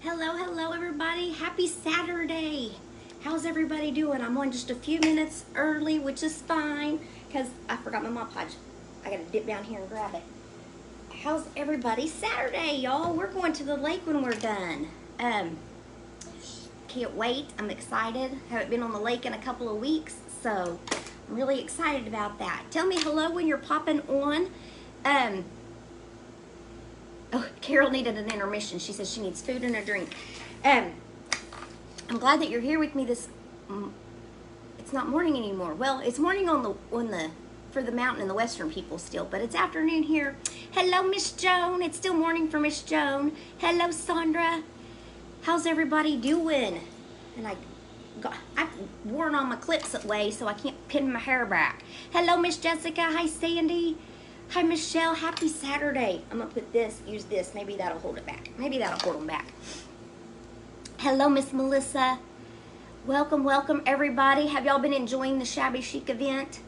Hello, hello, everybody. Happy Saturday. How's everybody doing? I'm on just a few minutes early, which is fine because I forgot my Mod Podge. I got to dip down here and grab it. How's everybody Saturday, y'all? We're going to the lake when we're done. Can't wait. I'm excited. Haven't been on the lake in a couple of weeks, so I'm really excited about that. Tell me hello when you're popping on. Oh, Carol needed an intermission. She says she needs food and a drink. I'm glad that you're here with me this. It's not morning anymore. Well, it's morning for the mountain and the western people still, but it's afternoon here. Hello, Miss Joan. It's still morning for Miss Joan. Hello, Sandra. How's everybody doing? And I've worn all my clips away, so I can't pin my hair back. Hello, Miss Jessica. Hi, Sandy. Hi, Michelle. Happy Saturday. I'm going to put this, use this. Maybe that'll hold it back. Maybe that'll hold them back. Hello, Miss Melissa. Welcome, welcome, everybody. Have y'all been enjoying the Shabby Chic event?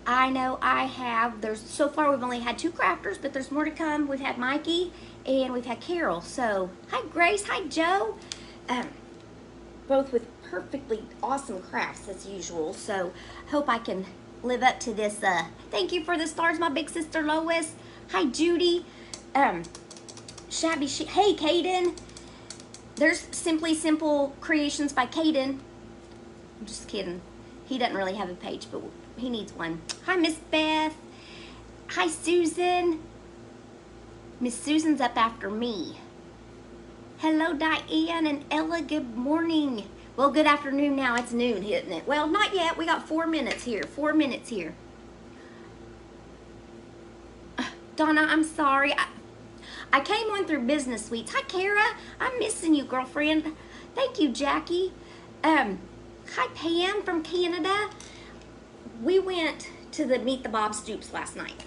I know I have. So far, we've only had 2 crafters, but there's more to come. We've had Mikey, and we've had Carol. So, hi, Grace. Hi, Joe. Both with perfectly awesome crafts, as usual. So, hope I can live up to this. Thank you for the stars, my big sister Lois. Hi, Judy. Shabby Chic. Hey, Caden. There's Simply Simple Creations by Caden. I'm just kidding. He doesn't really have a page, but he needs one. Hi, Miss Beth. Hi, Susan. Miss Susan's up after me. Hello, Diane and Ella. Good morning. Well, good afternoon now. It's noon, isn't it? Well, not yet. We got 4 minutes here. 4 minutes here. Donna, I'm sorry. I came on through Business Suites. Hi, Kara. I'm missing you, girlfriend. Thank you, Jackie. Hi, Pam from Canada. We went to the Meet the Bob Stoops last night.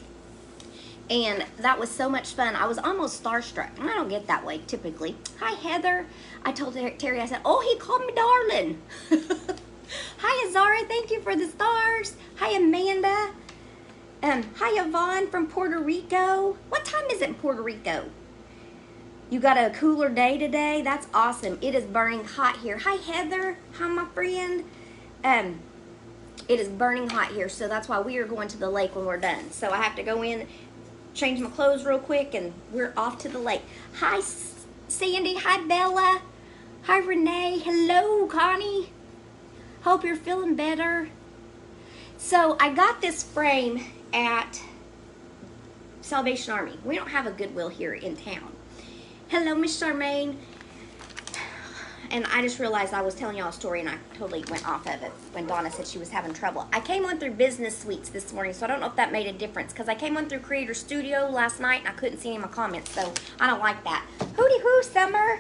And that was so much fun. I was almost starstruck. And I don't get that way typically. Hi, Heather. I told Terry, I said, oh, he called me darling. Hi, Azara. Thank you for the stars. Hi, Amanda. Hi, Yvonne from Puerto Rico. What time is it in Puerto Rico? You got a cooler day today? That's awesome. It is burning hot here. Hi, Heather. Hi, my friend. It is burning hot here, so that's why we are going to the lake when we're done. So I have to go in, change my clothes real quick, and we're off to the lake. Hi, Sandy. Hi, Bella. Hi, Renee. Hello, Connie. Hope you're feeling better. So I got this frame at Salvation Army. We don't have a Goodwill here in town. Hello, Miss Charmaine. And I just realized I was telling y'all a story and I totally went off of it when Donna said she was having trouble. I came on through Business Suites this morning, so I don't know if that made a difference because I came on through Creator Studio last night and I couldn't see any of my comments, so I don't like that. Hooty hoo, Summer.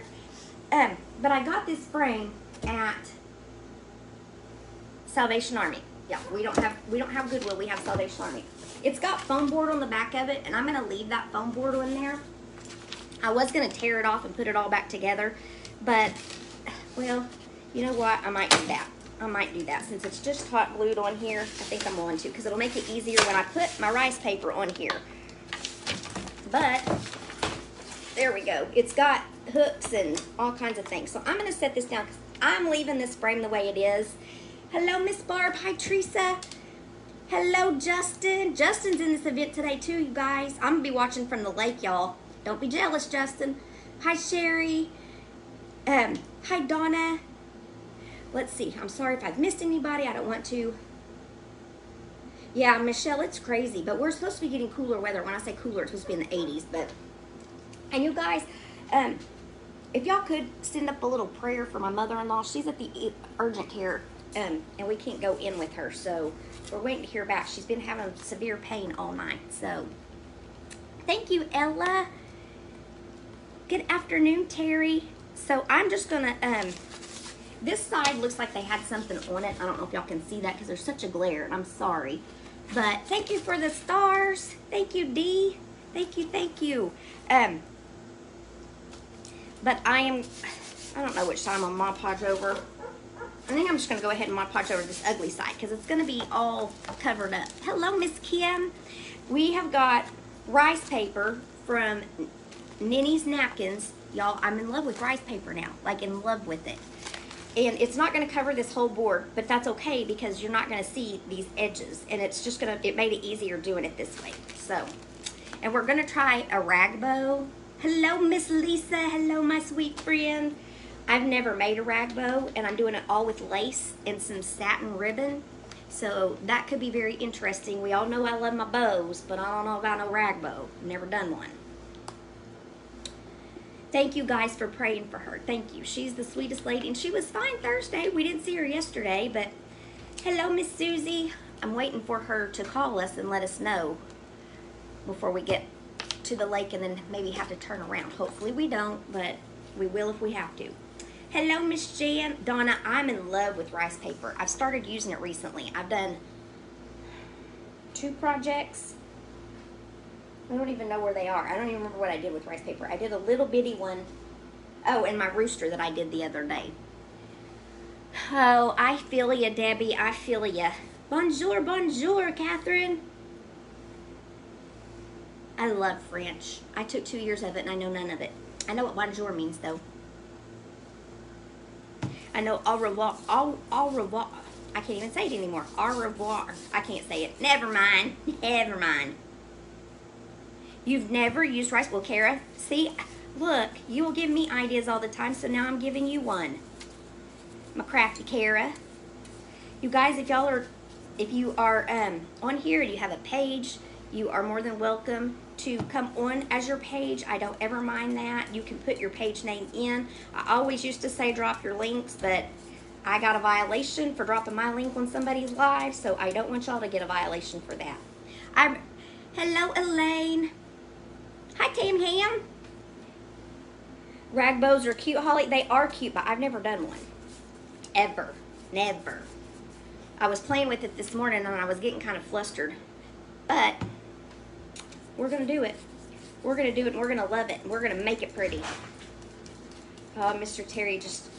But I got this frame at Salvation Army. Yeah, we don't have Goodwill, we have Salvation Army. It's got foam board on the back of it, and I'm gonna leave that foam board on there. I was gonna tear it off and put it all back together, but well, you know what? I might do that. I might do that since it's just hot glued on here. I think I'm going to because it'll make it easier when I put my rice paper on here. But there we go. It's got hooks and all kinds of things. So I'm going to set this down because I'm leaving this frame the way it is. Hello, Miss Barb. Hi, Teresa. Hello, Justin. Justin's in this event today too, you guys. I'm going to be watching from the lake, y'all. Don't be jealous, Justin. Hi, Sherry. Hi, Donna. Let's see. I'm sorry if I've missed anybody. I don't want to. Yeah, Michelle, it's crazy, but we're supposed to be getting cooler weather. When I say cooler, it's supposed to be in the 80s. And you guys, if y'all could send up a little prayer for my mother-in-law. She's at the urgent care, and we can't go in with her, so we're waiting to hear back. She's been having severe pain all night, so thank you, Ella. Good afternoon, Terry. So I'm just gonna, this side looks like they had something on it. I don't know if y'all can see that because there's such a glare, and I'm sorry. But thank you for the stars. Thank you, Dee. Thank you, thank you. But I don't know which side I'm gonna Mod Podge over. I think I'm just gonna go ahead and Mod Podge over this ugly side because it's gonna be all covered up. Hello, Miss Kim. We have got rice paper from Ninny's Napkins Y'all, I'm in love with rice paper now. Like, in love with it. And it's not going to cover this whole board, but that's okay because you're not going to see these edges. And it's just going to, it made it easier doing it this way. So, and we're going to try a rag bow. Hello, Miss Lisa. Hello, my sweet friend. I've never made a rag bow, and I'm doing it all with lace and some satin ribbon. So that could be very interesting. We all know I love my bows, but I don't know about no rag bow. Never done one. Thank you guys for praying for her. Thank you. She's the sweetest lady, and she was fine Thursday. We didn't see her yesterday, but hello, Miss Susie. I'm waiting for her to call us and let us know before we get to the lake and then maybe have to turn around. Hopefully we don't, but we will if we have to. Hello, Miss Jan. Donna, I'm in love with rice paper. I've started using it recently. I've done 2 projects. I don't even know where they are. I don't even remember what I did with rice paper. I did a little bitty one. Oh, and my rooster that I did the other day. Oh, I feel ya, Debbie. I feel ya. Bonjour, bonjour, Catherine. I love French. I took 2 years of it and I know none of it. I know what bonjour means though. I know au revoir. Au revoir. I can't even say it anymore. Au revoir. I can't say it. Never mind. Never mind. You've never used rice? Well, Kara, see, look, you will give me ideas all the time, so now I'm giving you one. My crafty Kara. You guys, if you are on here and you have a page, you are more than welcome to come on as your page. I don't ever mind that. You can put your page name in. I always used to say drop your links, but I got a violation for dropping my link on somebody's live, so I don't want y'all to get a violation for that. Hello, Elaine. Hi, Tam Ham. Rag bows are cute, Holly. They are cute, but I've never done one. Ever. Never. I was playing with it this morning, and I was getting kind of flustered. But we're going to do it. We're going to do it, and we're going to love it, and we're going to make it pretty. Oh, Mr. Terry just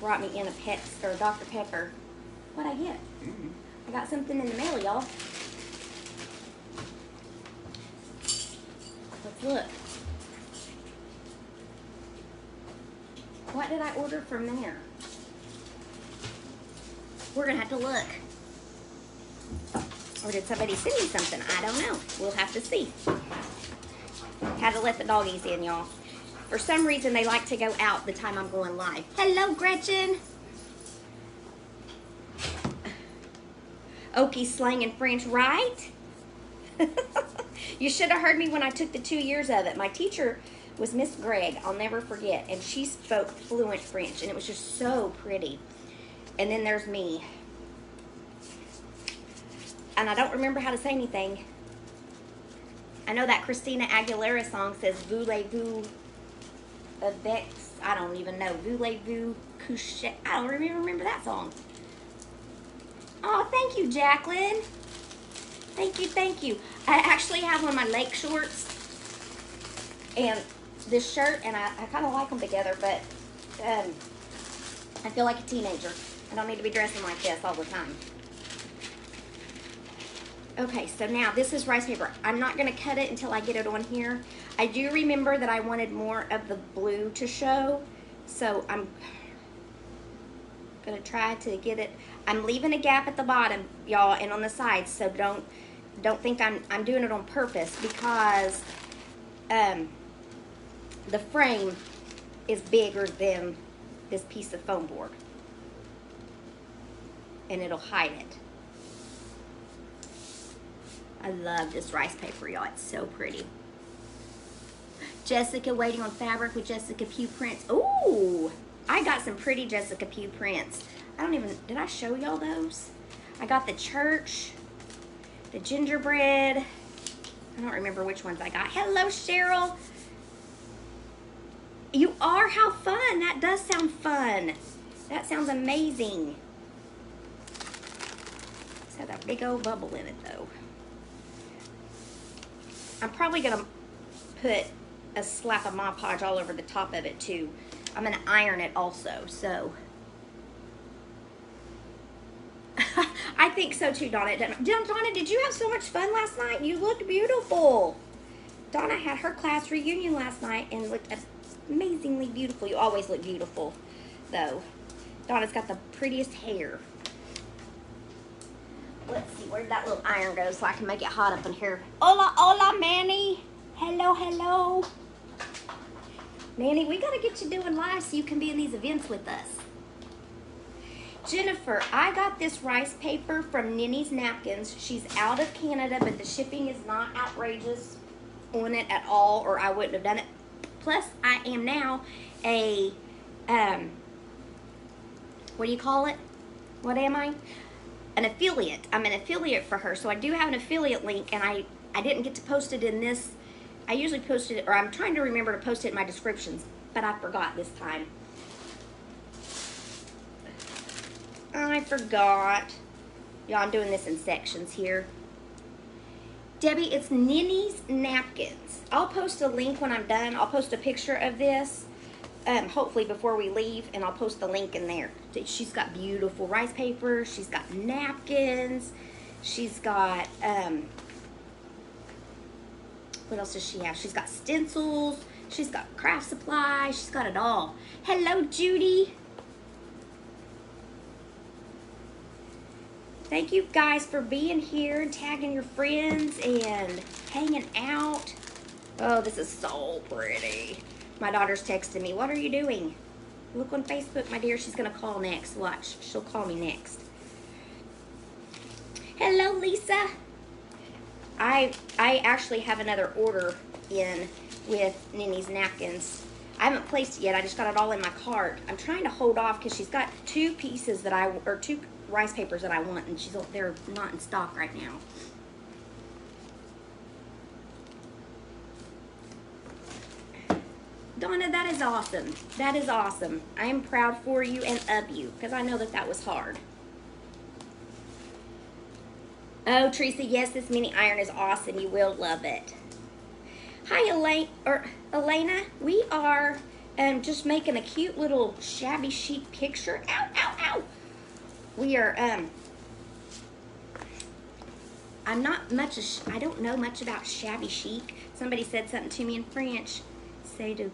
brought me in a Dr. Pepper. What'd I get? I got something in the mail, y'all. Let's look. What did I order from there? We're going to have to look. Or did somebody send me something? I don't know. We'll have to see. Had to let the doggies in, y'all. For some reason, they like to go out the time I'm going live. Hello, Gretchen. Okie slang in French, right? You should have heard me when I took the 2 years of it. My teacher was Miss Gregg. I'll never forget. And she spoke fluent French. And it was just so pretty. And then there's me. And I don't remember how to say anything. I know that Christina Aguilera song says, voulez-vous avec, I don't even know. Voulez-vous coucher? I don't even remember that song. Oh, thank you, Jacqueline. Thank you, thank you. I actually have on my lake shorts and this shirt, and I kind of like them together, but I feel like a teenager. I don't need to be dressing like this all the time. Okay, so now this is rice paper. I'm not going to cut it until I get it on here. I do remember that I wanted more of the blue to show, so I'm going to try to get it. I'm leaving a gap at the bottom, y'all, and on the sides, so don't think I'm doing it on purpose, because the frame is bigger than this piece of foam board, and it'll hide it. I love this rice paper, y'all. It's so pretty. Jessica waiting on fabric with Jessica Pugh prints. Ooh, I got some pretty Jessica Pugh prints. Did I show y'all those? I got the church, the gingerbread. I don't remember which ones I got. Hello, Cheryl. You are? How fun. That does sound fun. That sounds amazing. It's got that big old bubble in it, though. I'm probably going to put a slap of Mod Podge all over the top of it, too. I'm going to iron it also, so. I think so, too, Donna. Donna, did you have so much fun last night? You looked beautiful. Donna had her class reunion last night and looked amazingly beautiful. You always look beautiful, though. Donna's got the prettiest hair. Let's see, where'd that little iron go so I can make it hot up in here? Hola, hola, Manny. Hello, hello. Manny, we got to get you doing live so you can be in these events with us. Jennifer, I got this rice paper from Ninny's Napkins. She's out of Canada, but the shipping is not outrageous on it at all, or I wouldn't have done it. Plus, I am now a, what do you call it? What am I? An affiliate. I'm an affiliate for her, so I do have an affiliate link, and I didn't get to post it in this. I usually post it, or I'm trying to remember to post it in my descriptions, but I forgot this time. I forgot. Y'all, I'm doing this in sections here. Debbie, it's Ninny's Napkins. I'll post a link when I'm done. I'll post a picture of this, hopefully before we leave, and I'll post the link in there. She's got beautiful rice paper. She's got napkins. She's got, what else does she have? She's got stencils. She's got craft supplies. She's got it all. Hello, Judy. Thank you guys for being here and tagging your friends and hanging out. Oh, this is so pretty. My daughter's texting me. What are you doing? Look on Facebook, my dear. She's going to call next. Watch. She'll call me next. Hello, Lisa. I actually have another order in with Ninny's Napkins. I haven't placed it yet. I just got it all in my cart. I'm trying to hold off because she's got two pieces that two rice papers that I want, and they're not in stock right now. Donna, that is awesome. That is awesome. I am proud for you and of you because I know that was hard. Oh, Teresa, yes, this mini iron is awesome. You will love it. Hi, Elena. We are just making a cute little shabby chic picture. Ow, ow, ow. We are, I'm not much, I don't know much about shabby chic. Somebody said something to me in French. Say to,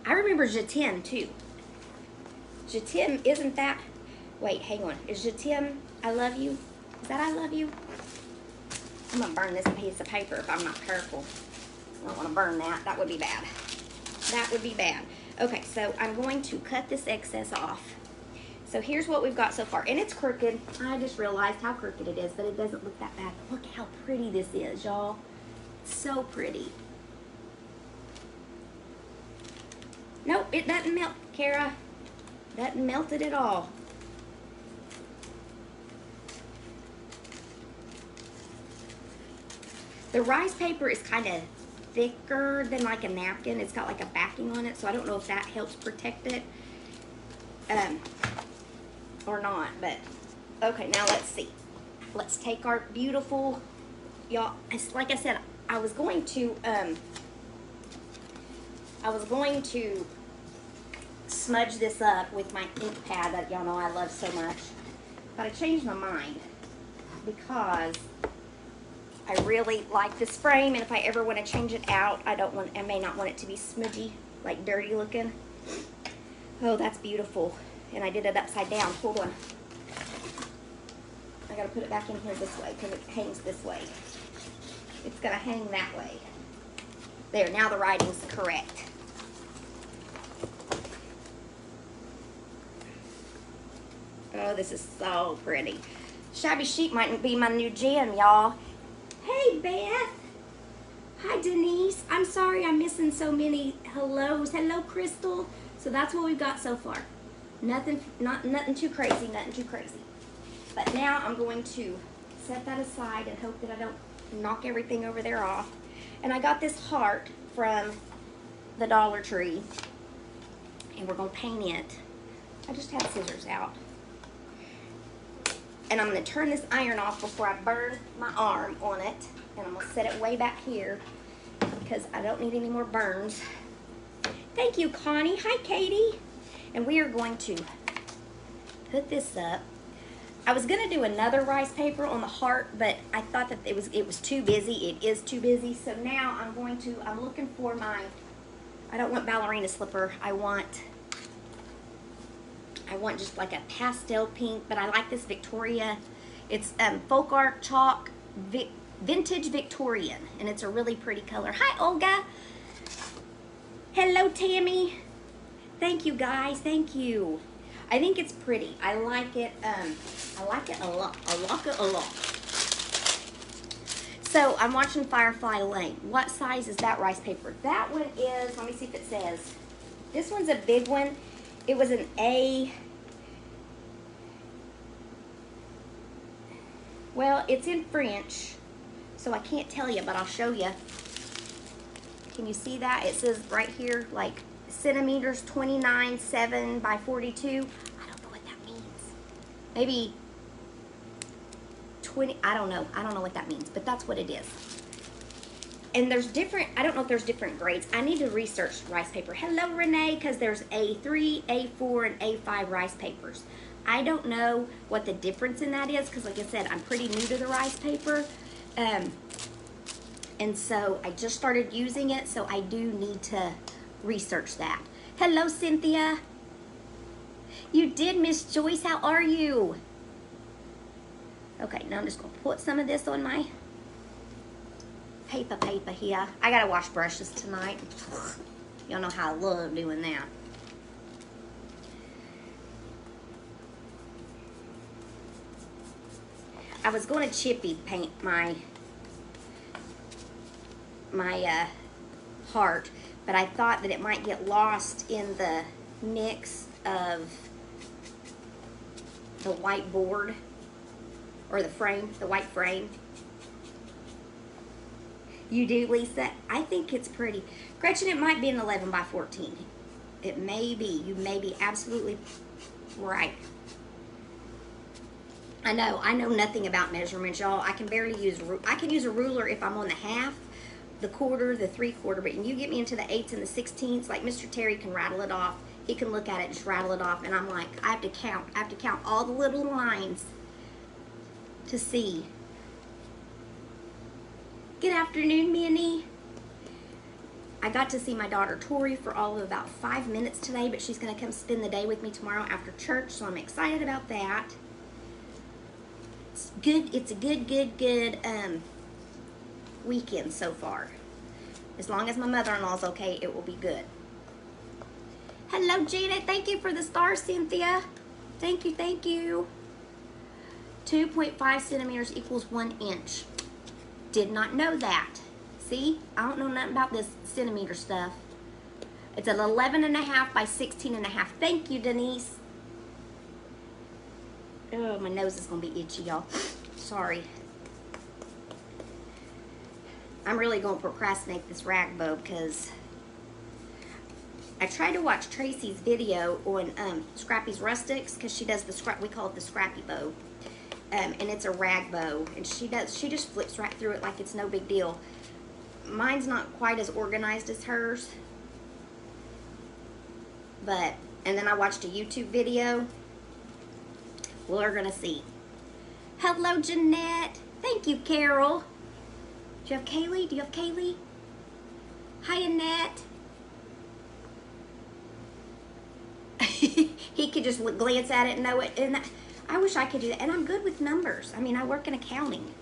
I remember Je t'aime too. Je t'aime, isn't that, wait, hang on. Is Je t'aime, I love you? Is that I love you? I'm gonna burn this piece of paper if I'm not careful. I don't want to burn that. That would be bad. That would be bad. Okay, so I'm going to cut this excess off. So here's what we've got so far. And it's crooked. I just realized how crooked it is, but it doesn't look that bad. Look how pretty this is, y'all. So pretty. Nope, it doesn't melt, Kara. Doesn't melt it at all. The rice paper is kind of thicker than like a napkin. It's got like a backing on it, so I don't know if that helps protect it or not, but okay, now let's see. Let's take our beautiful, y'all, like I said, I was going to smudge this up with my ink pad that y'all know I love so much, but I changed my mind because I really like this frame, and if I ever want to change it out, I may not want it to be smudgy, like dirty looking. Oh, that's beautiful. And I did it upside down. Hold on. I gotta put it back in here this way because it hangs this way. It's gonna hang that way. There, now the writing's correct. Oh, this is so pretty. Shabby chic might be my new jam, y'all. Hey, Beth. Hi, Denise. I'm sorry I'm missing so many hellos. Hello, Crystal. So that's what we've got so far. Nothing too crazy, nothing too crazy. But now I'm going to set that aside and hope that I don't knock everything over there off. And I got this heart from the Dollar Tree, and we're going to paint it. I just have scissors out. And I'm going to turn this iron off before I burn my arm on it. And I'm going to set it way back here because I don't need any more burns. Thank you, Connie. Hi, Katie. And we are going to put this up. I was gonna do another rice paper on the heart, but I thought that it was too busy. It is too busy. So now I'm looking for my, I don't want ballerina slipper. I want just like a pastel pink, but I like this Victoria. It's folk art chalk vintage Victorian, and it's a really pretty color. Hi, Olga. Hello, Tammy. Thank you, guys. Thank you. I think it's pretty. I like it. I like it a lot. I like it a lot. So I'm watching Firefly Lane. What size is that rice paper? That one is, let me see if it says. This one's a big one. It was an A. Well, it's in French, so I can't tell you, but I'll show you. Can you see that? It says right here, like centimeters, 29.7 by 42. I don't know what that means. Maybe 20, I don't know. I don't know what that means, but that's what it is. And there's different, I don't know if there's different grades. I need to research rice paper. Hello, Renee, because there's A3, A4, and A5 rice papers. I don't know what the difference in that is, because like I said, I'm pretty new to the rice paper. And so I just started using it, so I do need to research that. Hello, Cynthia. You did, Miss Joyce. How are you? Okay, now I'm just going to put some of this on my paper here. I got to wash brushes tonight. Y'all know how I love doing that. I was going to chippy paint my heart, but I thought that it might get lost in the mix of the white board or the frame, the white frame. You do, Lisa? I think it's pretty. Gretchen, it might be an 11 by 14. It may be. You may be absolutely right. I know nothing about measurements, y'all. I can barely use, I can use a ruler if I'm on the half, the quarter, the 3/4, but when you get me into the 8ths and the 16ths, like Mr. Terry can rattle it off. He can look at it and just rattle it off, and I'm like, I have to count all the little lines to see. Good afternoon, Minnie. I got to see my daughter Tori for all of about 5 minutes today, but she's gonna come spend the day with me tomorrow after church, so I'm excited about that. It's good. It's a good weekend so far. As long as my mother-in-law's okay, it will be good. Hello, Janet. Thank you for the star, Cynthia. Thank you, thank you. 2.5 centimeters equals 1 inch. Did not know that. See, I don't know nothing about this centimeter stuff. It's an 11.5 by 16.5. Thank you, Denise. Oh, my nose is gonna be itchy, y'all. Sorry. I'm really gonna procrastinate this rag bow because I tried to watch Tracy's video on Scrappy's Rustics, because she does the we call it the Scrappy bow, and it's a rag bow, and she just flips right through it like it's no big deal. Mine's not quite as organized as hers, but, and then I watched a YouTube video. We're gonna see. Hello, Jeanette. Thank you, Carol. Do you have Kaylee? Do you have Kaylee? Hi, Annette. He could just glance at it and know it. And I wish I could do that. And I'm good with numbers. I mean, I work in accounting.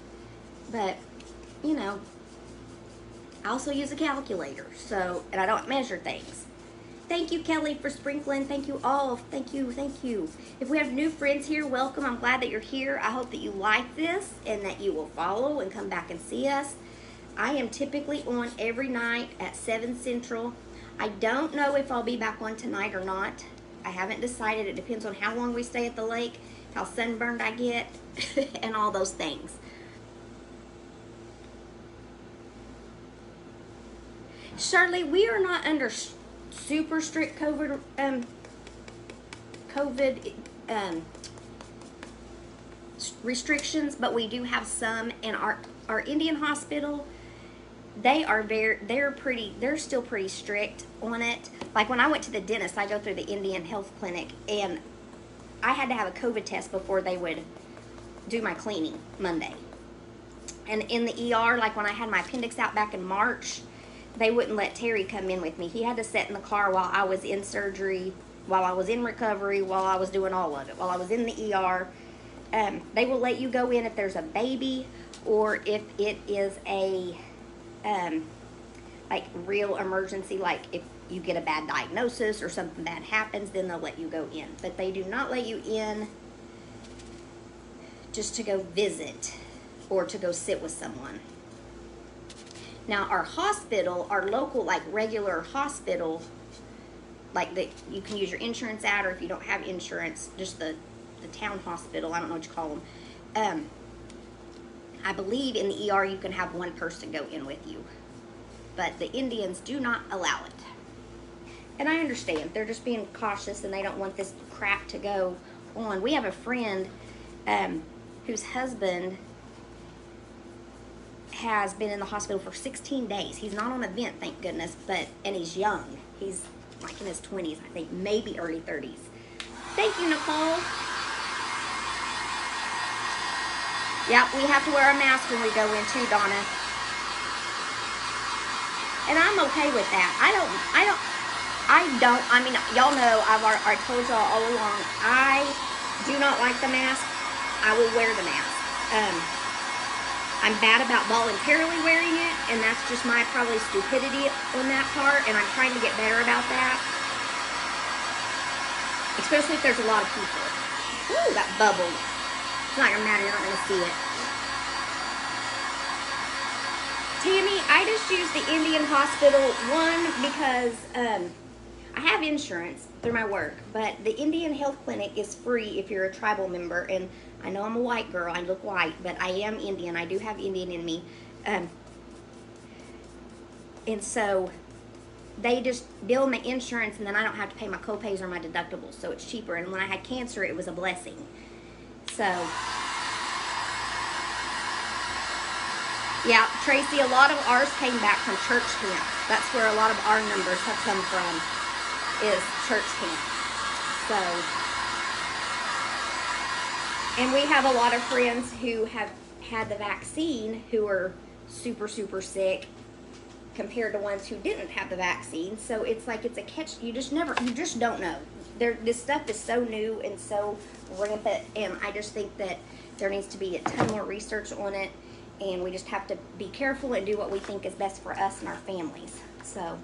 But, you know, I also use a calculator. So, and I don't measure things. Thank you, Kelly, for sprinkling. Thank you all. Thank you, thank you. If we have new friends here, welcome. I'm glad that you're here. I hope that you like this and that you will follow and come back and see us. I am typically on every night at 7 Central. I don't know if I'll be back on tonight or not. I haven't decided. It depends on how long we stay at the lake, how sunburned I get, and all those things. Shirley, we are not under super strict COVID restrictions, but we do have some in our Indian hospital. They're still pretty strict on it. Like when I went to the dentist, I go through the Indian health clinic, and I had to have a COVID test before they would do my cleaning Monday. And in the ER, like when I had my appendix out back in March, they wouldn't let Terry come in with me. He had to sit in the car while I was in surgery, while I was in recovery, while I was doing all of it, while I was in the ER. They will let you go in if there's a baby or if it is a like real emergency, like if you get a bad diagnosis or something bad happens, then they'll let you go in. But they do not let you in just to go visit or to go sit with someone. Now our hospital, our local like regular hospital, like that you can use your insurance at, or if you don't have insurance, just the town hospital, I don't know what you call them. I believe in the ER you can have one person go in with you, but the Indians do not allow it. And I understand, they're just being cautious and they don't want this crap to go on. We have a friend whose husband has been in the hospital for 16 days. He's not on a vent, thank goodness, and he's young. He's like in his 20s, I think, maybe early 30s. Thank you, Nicole. Yeah, we have to wear a mask when we go in too, Donna. And I'm okay with that. I mean, y'all know, I told y'all all along, I do not like the mask. I will wear the mask. I'm bad about voluntarily wearing it, and that's just my probably stupidity on that part, and I'm trying to get better about that. Especially if there's a lot of people. Ooh, that bubbled. It's not gonna matter, you're not gonna see it. Tammy, I just use the Indian hospital, one, because I have insurance through my work, but the Indian Health Clinic is free if you're a tribal member, and I know I'm a white girl, I look white, but I am Indian, I do have Indian in me, and so they just bill my insurance, and then I don't have to pay my copays or my deductibles, so it's cheaper, and when I had cancer, it was a blessing, so, yeah, Tracy, a lot of ours came back from church camp, that's where a lot of our numbers have come from, is church camp, so, and we have a lot of friends who have had the vaccine who are super, super sick compared to ones who didn't have the vaccine. So it's like it's a catch. You just don't know. This stuff is so new and so rampant, and I just think that there needs to be a ton more research on it, and we just have to be careful and do what we think is best for us and our families. So,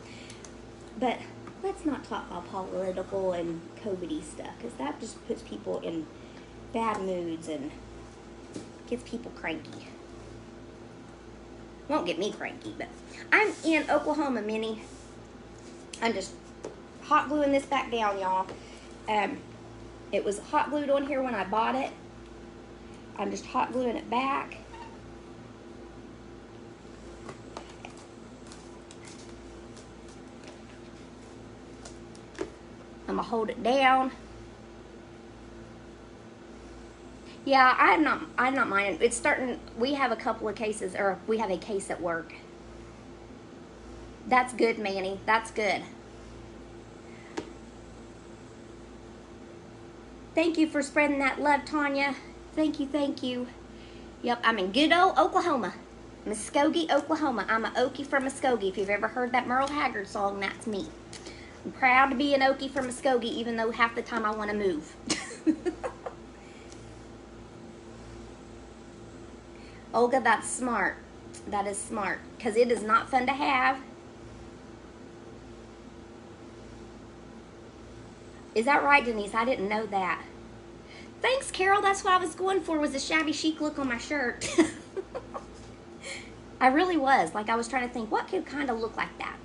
but let's not talk about political and COVID-y stuff, because that just puts people in bad moods and gets people cranky. Won't get me cranky, but I'm in Oklahoma, Minnie. I'm just hot gluing this back down, y'all. It was hot glued on here when I bought it. I'm just hot gluing it back. I'm gonna hold it down. Yeah, I'm not minding. It's starting, we have a couple of cases, or we have a case at work. That's good, Manny. That's good. Thank you for spreading that love, Tanya. Thank you, thank you. Yep, I'm in good old Oklahoma. Muskogee, Oklahoma. I'm an Okie from Muskogee. If you've ever heard that Merle Haggard song, that's me. I'm proud to be an Okie from Muskogee, even though half the time I want to move. Olga, that's smart. That is smart, because it is not fun to have. Is that right, Denise? I didn't know that. Thanks, Carol. That's what I was going for, was the shabby chic look on my shirt. I really was. Like, I was trying to think, what could kind of look like that?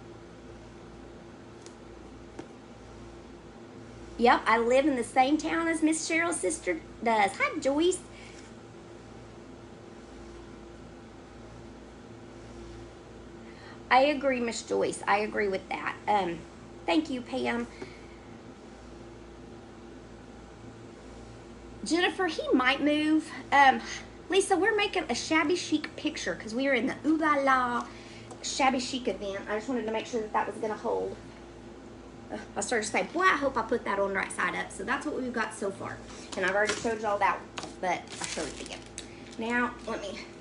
Yep, I live in the same town as Miss Cheryl's sister does. Hi, Joyce. I agree, Miss Joyce. I agree with that. Thank you, Pam. Jennifer, he might move. Lisa, we're making a shabby chic picture because we are in the Ooh La La shabby chic event. I just wanted to make sure that that was going to hold. I started to say, boy, I hope I put that on right side up. So that's what we've got so far. And I've already showed y'all that, but I'll show it again. Now,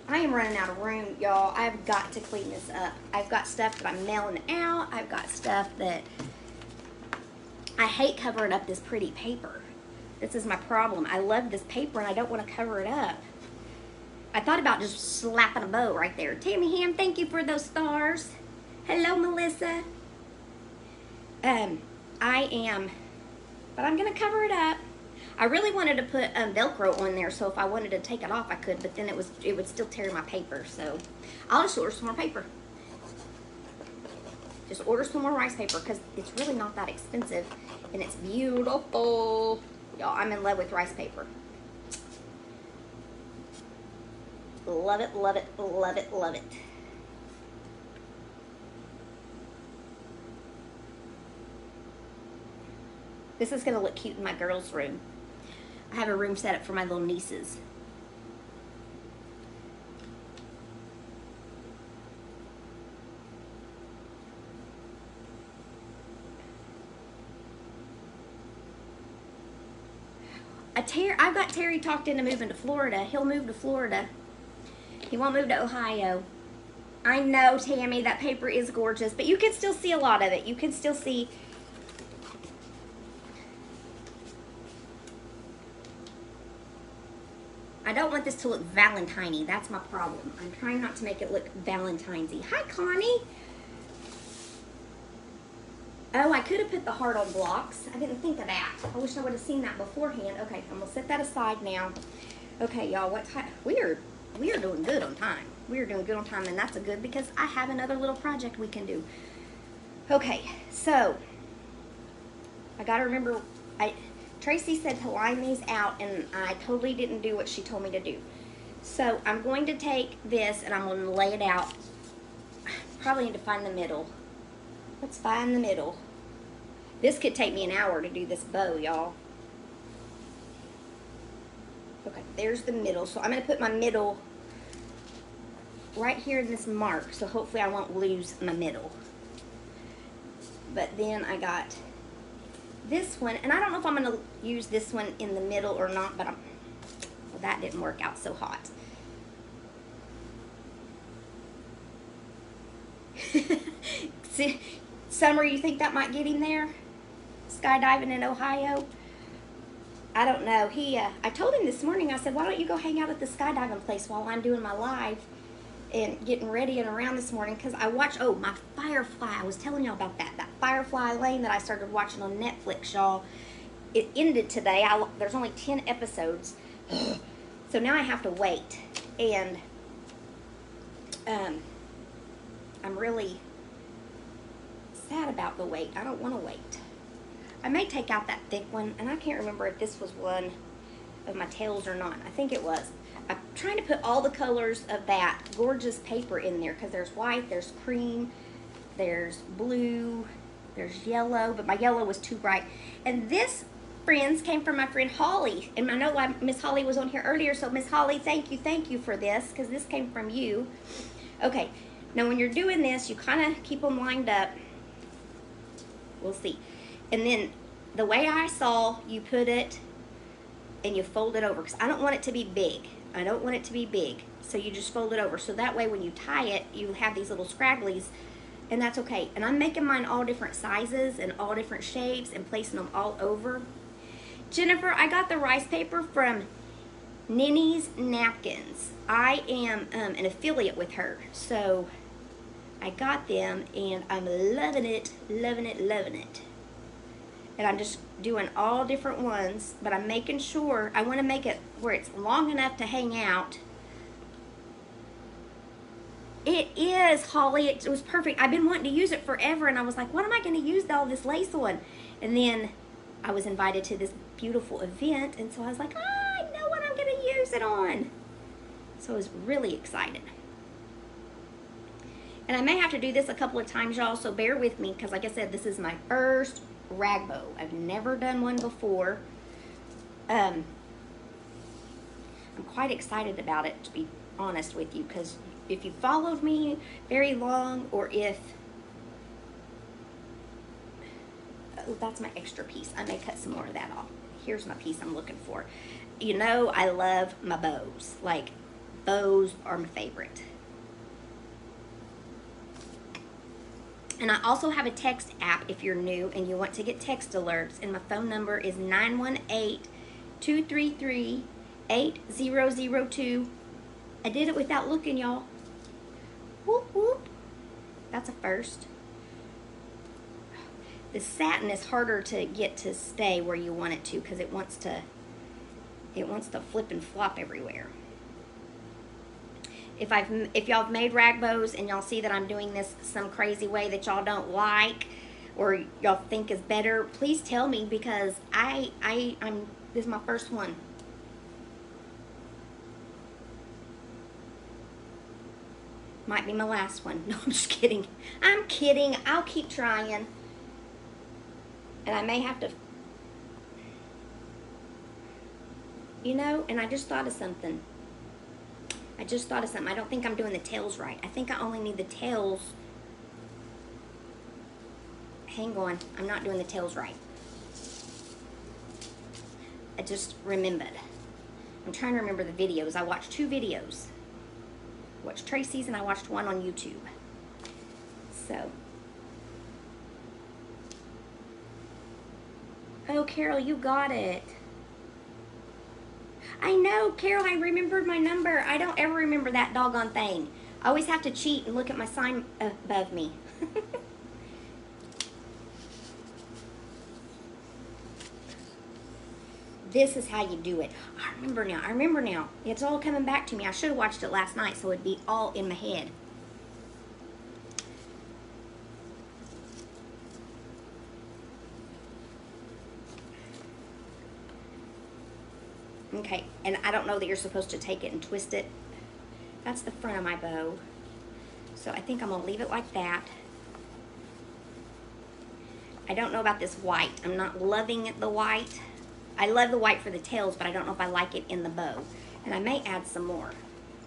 I am running out of room, y'all. I've got to clean this up. I've got stuff that I'm mailing out. I've got stuff that I hate covering up this pretty paper. This is my problem. I love this paper and I don't want to cover it up. I thought about just slapping a bow right there. Tammy Ham, thank you for those stars. Hello, Melissa. But I'm gonna cover it up. I really wanted to put Velcro on there, so if I wanted to take it off, I could, but then it would still tear my paper, so I'll just order some more paper. Just order some more rice paper, because it's really not that expensive, and it's beautiful. Y'all, I'm in love with rice paper. Love it, love it, love it, love it. This is gonna look cute in my girls' room. I have a room set up for my little nieces. I've got Terry talked into moving to Florida. He'll move to Florida. He won't move to Ohio. I know, Tammy, that paper is gorgeous, but you can still see a lot of it. You can still see. I don't want this to look Valentine-y. That's my problem. I'm trying not to make it look Valentine's-y. Hi, Connie. Oh, I could have put the heart on blocks. I didn't think of that. I wish I would have seen that beforehand. Okay, I'm gonna set that aside now. Okay, y'all, what time? We are doing good on time. We are doing good on time, and that's a good because I have another little project we can do. Okay, so I gotta remember. Tracy said to line these out, and I totally didn't do what she told me to do. So I'm going to take this and I'm going to lay it out. Probably need to find the middle. Let's find the middle. This could take me an hour to do this bow, y'all. Okay, there's the middle. So I'm going to put my middle right here in this mark. So hopefully I won't lose my middle. But then I got this one, and I don't know if I'm going to use this one in the middle or not, but well, that didn't work out so hot. See, Summer, you think that might get him there? Skydiving in Ohio? I don't know. I told him this morning, I said, why don't you go hang out at the skydiving place while I'm doing my live and getting ready and around this morning, because I watched, oh, my Firefly, I was telling y'all about that Firefly Lane that I started watching on Netflix, y'all. It ended today. There's only 10 episodes, so now I have to wait, and I'm really sad about the wait. I don't want to wait. I may take out that thick one, and I can't remember if this was one of my tails or not. I think it was. I'm trying to put all the colors of that gorgeous paper in there, because there's white, there's cream, there's blue, there's yellow, but my yellow was too bright. And this, friends, came from my friend Holly. And I know Miss Holly was on here earlier, so Miss Holly, thank you for this, because this came from you. Okay, now when you're doing this, you kind of keep them lined up. We'll see. And then the way I saw, you put it and you fold it over, because I don't want it to be big. I don't want it to be big. So you just fold it over. So that way when you tie it, you have these little scragglies, and that's okay. And I'm making mine all different sizes and all different shapes and placing them all over. Jennifer, I got the rice paper from Ninny's Napkins. I am an affiliate with her. So I got them and I'm loving it, loving it, loving it. And I'm just doing all different ones, but I'm making sure, I want to make it where it's long enough to hang out. It is, Holly. It was perfect. I've been wanting to use it forever, and I was like, what am I going to use all this lace on? And then I was invited to this beautiful event, and so I was like, I know what I'm going to use it on. So I was really excited. And I may have to do this a couple of times, y'all, so bear with me, because like I said, this is my first rag bow. I've never done one before. I'm quite excited about it, to be honest with you, because if you followed me very long, or if oh, that's my extra piece. I may cut some more of that off. Here's my piece I'm looking for. You know, I love my bows. Like, bows are my favorite. And I also have a text app if you're new and you want to get text alerts. And my phone number is 918-233-8002. I did it without looking, y'all. Whoop, whoop. That's a first. The satin is harder to get to stay where you want it to because it wants to flip and flop everywhere. If y'all have made rag bows and y'all see that I'm doing this some crazy way that y'all don't like or y'all think is better, please tell me, because I'm this is my first one. Might be my last one. No, I'm just kidding. I'm kidding. I'll keep trying. And I may have to, you know, and I just thought of something. I don't think I'm doing the tails right. I think I only need the tails. Hang on. I'm not doing the tails right. I just remembered. I'm trying to remember the videos. I watched 2 videos. I watched Tracy's and I watched one on YouTube. So. Oh, Carol, you got it. I know, Carol, I remembered my number. I don't ever remember that doggone thing. I always have to cheat and look at my sign above me. This is how you do it. I remember now. It's all coming back to me. I should have watched it last night so it'd be all in my head. Okay, and I don't know that you're supposed to take it and twist it. That's the front of my bow. So I think I'm gonna leave it like that. I don't know about this white. I'm not loving the white. I love the white for the tails, but I don't know if I like it in the bow. And I may add some more.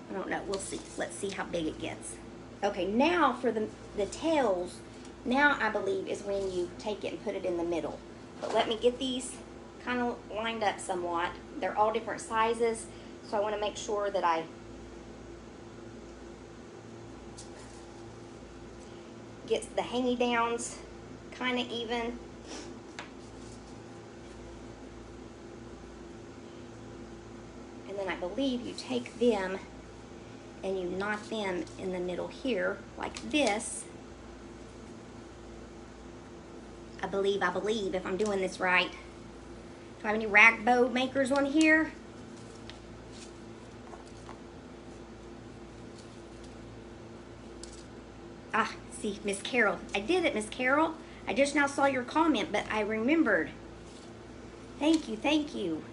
I don't know, we'll see. Let's see how big it gets. Okay, now for the tails, now I believe is when you take it and put it in the middle. But let me get these kind of lined up somewhat. They're all different sizes, so I want to make sure that I get the hangy downs kind of even. And then I believe you take them and you knot them in the middle here like this. I believe if I'm doing this right. Do I have any rag bow makers on here? Ah, see, Miss Carol. I did it, Miss Carol. I just now saw your comment, but I remembered. Thank you, thank you.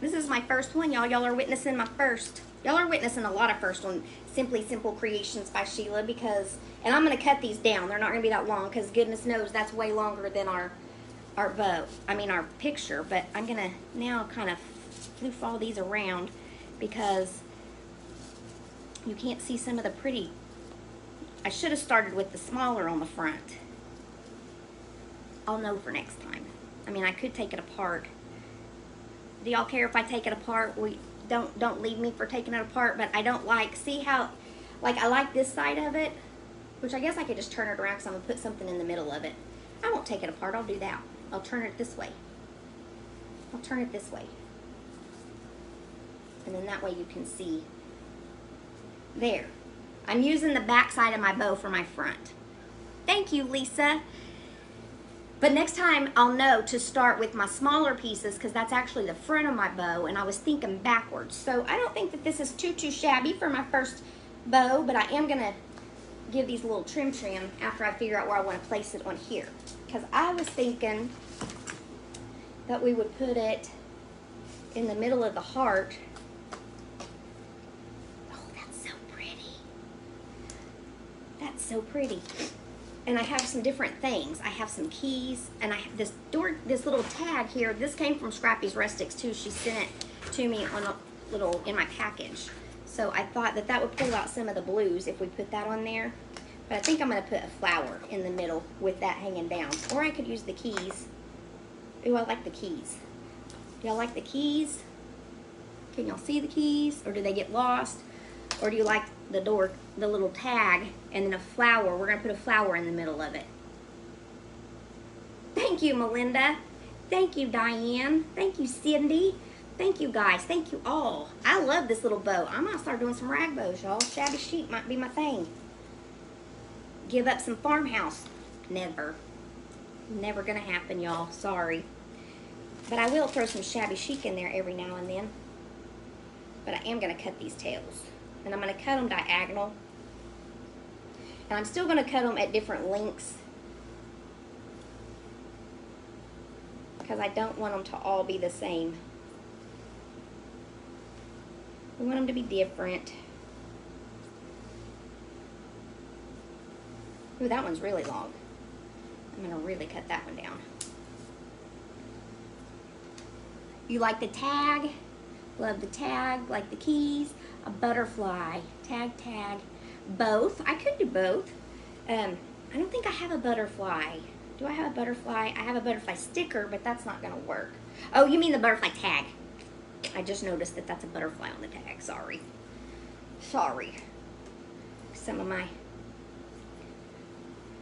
This is my first one, y'all. Y'all are witnessing my first. Y'all are witnessing a lot of first one. Simply Simple Creations by Sheila, because, and I'm going to cut these down. They're not going to be that long, because goodness knows that's way longer than our bow. I mean, our picture. But I'm going to now kind of floof all these around, because you can't see some of the pretty. I should have started with the smaller on the front. I'll know for next time. I mean, I could take it apart. Do y'all care if I take it apart? Don't leave me for taking it apart, but I don't like, see how, like, I like this side of it, which I guess I could just turn it around because I'm going to put something in the middle of it. I won't take it apart. I'll do that. I'll turn it this way. I'll turn it this way. And then that way you can see. There. I'm using the back side of my bow for my front. Thank you, Lisa. But next time I'll know to start with my smaller pieces, because that's actually the front of my bow, and I was thinking backwards. So I don't think that this is too shabby for my first bow, but I am going to give these a little trim after I figure out where I want to place it on here. Because I was thinking that we would put it in the middle of the heart. Oh, that's so pretty. That's so pretty. And I have some different things. I have some keys, and I have this little tag here. This came from Scrappy's Rustics too. She sent it to me on a little in my package. So I thought that would pull out some of the blues if we put that on there. But I think I'm going to put a flower in the middle with that hanging down. Or I could use the keys. Ooh, I like the keys. Do y'all like the keys? Can y'all see the keys? Or do they get lost? Or do you like the door, the little tag, and then a flower? We're going to put a flower in the middle of it. Thank you, Melinda. Thank you, Diane. Thank you, Cindy. Thank you, guys. Thank you all. I love this little bow. I'm going to start doing some rag bows, y'all. Shabby chic might be my thing. Give up some farmhouse. Never. Never going to happen, y'all. Sorry. But I will throw some shabby chic in there every now and then. But I am going to cut these tails. And I'm going to cut them diagonal. And I'm still going to cut them at different lengths. Because I don't want them to all be the same. We want them to be different. Ooh, that one's really long. I'm going to really cut that one down. You like the tag? Love the tag, like the keys. A butterfly. Tag, tag. Both. I could do both. I don't think I have a butterfly. Do I have a butterfly? I have a butterfly sticker, but that's not going to work. Oh, you mean the butterfly tag. I just noticed that that's a butterfly on the tag. Sorry. Sorry. Some of my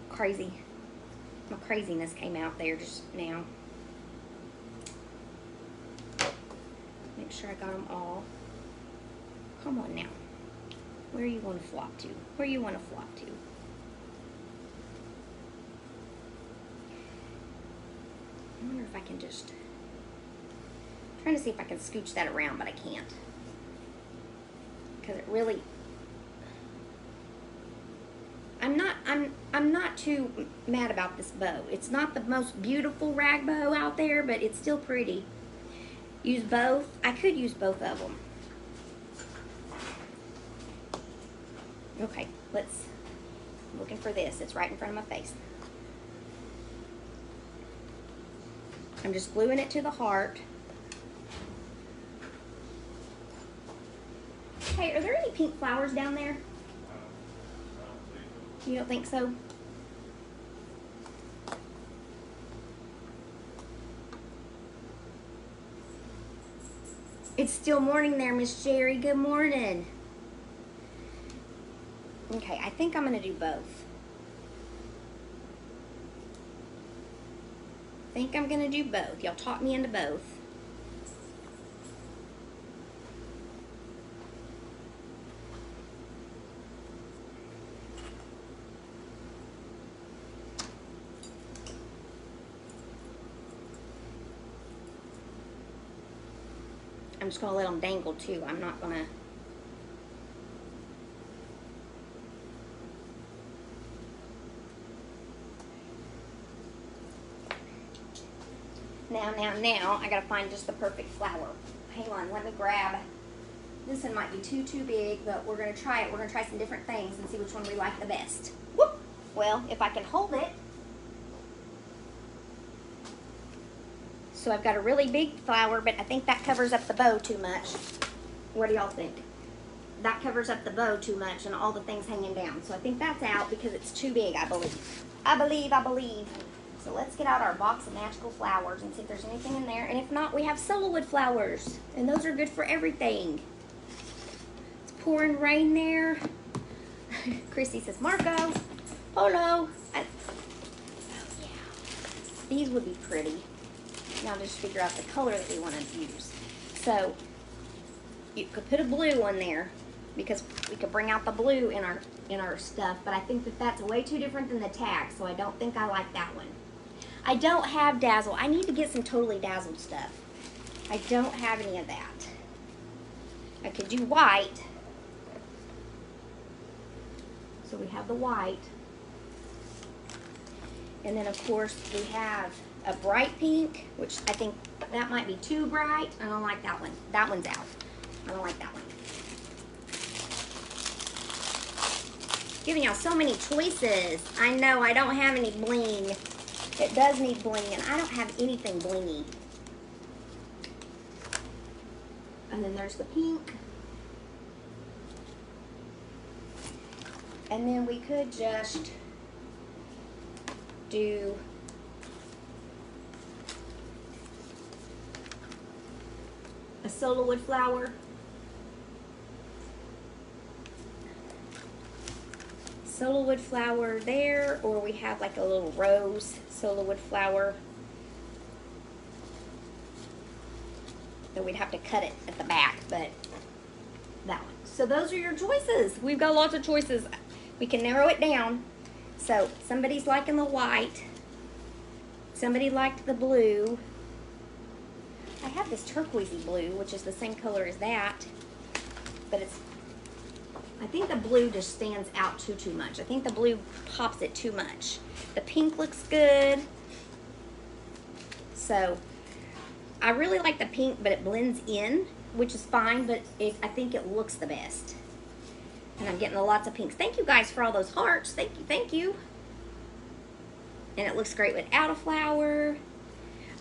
craziness came out there just now. Make sure I got them all. Come on now. Where you want to flop to? Where you want to flop to? I wonder if I can just... I'm trying to see if I can scooch that around, but I can't. Because it really... I'm not too mad about this bow. It's not the most beautiful rag bow out there, but it's still pretty. Use both. I could use both of them. Okay, I'm looking for this. It's right in front of my face. I'm just gluing it to the heart. Hey, are there any pink flowers down there? You don't think so? It's still morning there, Miss Jerry. Good morning. Okay, I think I'm going to do both. I think I'm going to do both. Y'all talked me into both. I'm just going to let them dangle too. I'm not going to... Now, I gotta find just the perfect flower. Hang on, let me grab. This one might be too big, but we're gonna try it. We're gonna try some different things and see which one we like the best. Whoop! Well, if I can hold it. So I've got a really big flower, but I think that covers up the bow too much. What do y'all think? That covers up the bow too much and all the things hanging down. So I think that's out because it's too big, I believe. I believe. So let's get out our box of magical flowers and see if there's anything in there. And if not, we have solo wood flowers. And those are good for everything. It's pouring rain there. Chrissy says, Marco, Polo. Oh, yeah. These would be pretty. Now just figure out the color that we want to use. So you could put a blue on there because we could bring out the blue in our stuff. But I think that that's way too different than the tag. So I don't think I like that one. I don't have dazzle. I need to get some totally dazzled stuff. I don't have any of that. I could do white. So we have the white. And then of course we have a bright pink, which I think that might be too bright. I don't like that one. That one's out. I don't like that one. Giving y'all so many choices. I know I don't have any bling. It does need bling, and I don't have anything blingy. And then there's the pink. And then we could just do a solo wood flower. Solo wood flower there, or we have like a little rose solo wood flower. So we'd have to cut it at the back, but that one. So those are your choices. We've got lots of choices. We can narrow it down. So somebody's liking the white. Somebody liked the blue. I have this turquoisey blue, which is the same color as that, but I think the blue just stands out too much. I think the blue pops it too much. The pink looks good. So I really like the pink, but it blends in, which is fine, but I think it looks the best. And I'm getting lots of pinks. Thank you guys for all those hearts. Thank you, thank you. And it looks great without a flower.